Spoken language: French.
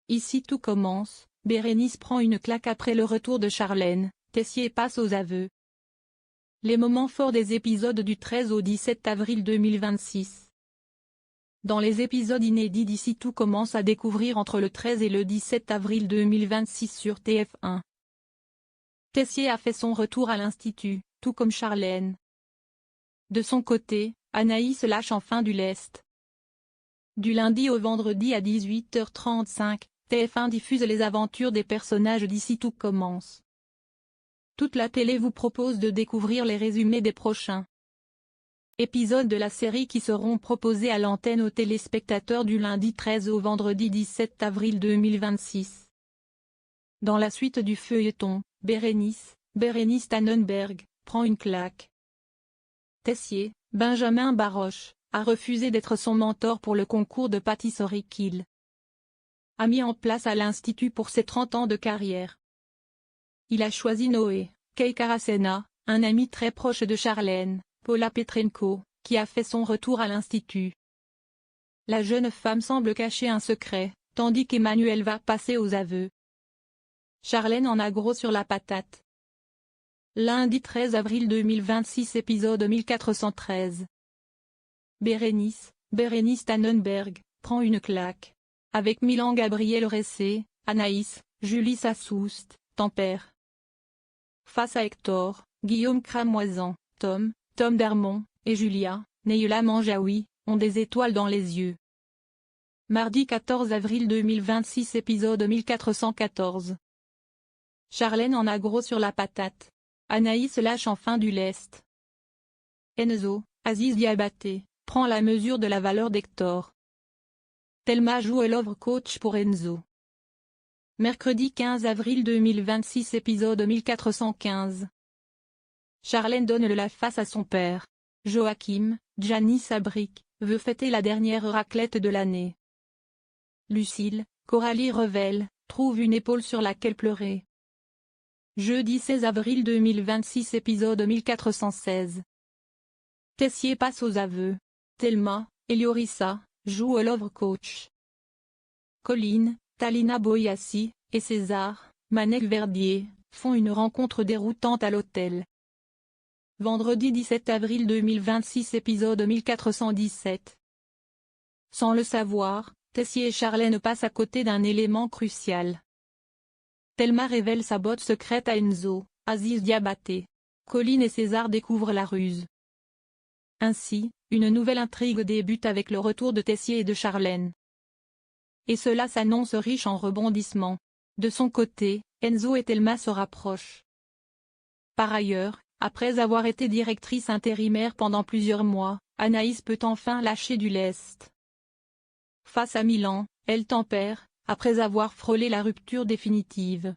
Ici tout commence, Bérénice prend une claque après le retour de Charlène, Tessier passe aux aveux. Les moments forts des épisodes du 13 au 17 avril 2026. Dans les épisodes inédits d'Ici tout commence à découvrir entre le 13 et le 17 avril 2026 sur TF1. Tessier a fait son retour à l'Institut, tout comme Charlène. De son côté, Anaïs lâche enfin du lest. Du lundi au vendredi à 18h35, TF1 diffuse les aventures des personnages d'Ici tout commence. Toute la télé vous propose de découvrir les résumés des prochains épisodes de la série qui seront proposés à l'antenne aux téléspectateurs du lundi 13 au vendredi 17 avril 2026. Dans la suite du feuilleton, Bérénice Tannenberg, prend une claque. Tessier, Benjamin Baroche, a refusé d'être son mentor pour le concours de pâtisserie qu'il a mis en place à l'Institut pour ses 30 ans de carrière. Il a choisi Noé Karasena, un ami très proche de Charlène, Paula Petrenko, qui a fait son retour à l'Institut. La jeune femme semble cacher un secret, tandis qu'Emmanuel va passer aux aveux. Charlène en a gros sur la patate. Lundi 13 avril 2026 épisode 1413. Bérénice Tannenberg, prend une claque. Avec Milan Gabriel Ressé, Anaïs, Julie Sassoust, Tempère. Face à Hector, Guillaume Cramoisan, Tom Darmon, et Julia, Neila Manjaoui, ont des étoiles dans les yeux. Mardi 14 avril 2026 épisode 1414. Charlène en a gros sur la patate. Anaïs lâche enfin du lest. Enzo, Aziz Diabaté, prend la mesure de la valeur d'Hector. Thelma joue love coach pour Enzo. Mercredi 15 avril 2026 épisode 1415. Charlène donne la face à son père. Joachim, Gianni Sabric, veut fêter la dernière raclette de l'année. Lucille, Coralie Revel, trouve une épaule sur laquelle pleurer. Jeudi 16 avril 2026 épisode 1416. Tessier passe aux aveux. Thelma, Eliorissa, joue au love coach. Colline, Talina Boyassi, et César, Manek Verdier, font une rencontre déroutante à l'hôtel. Vendredi 17 avril 2026 épisode 1417. Sans le savoir, Tessier et Charlène passent à côté d'un élément crucial. Thelma révèle sa botte secrète à Enzo, Aziz Diabaté. Colline et César découvrent la ruse. Ainsi, une nouvelle intrigue débute avec le retour de Tessier et de Charlène. Et cela s'annonce riche en rebondissements. De son côté, Enzo et Thelma se rapprochent. Par ailleurs, après avoir été directrice intérimaire pendant plusieurs mois, Anaïs peut enfin lâcher du lest. Face à Milan, elle tempère, après avoir frôlé la rupture définitive.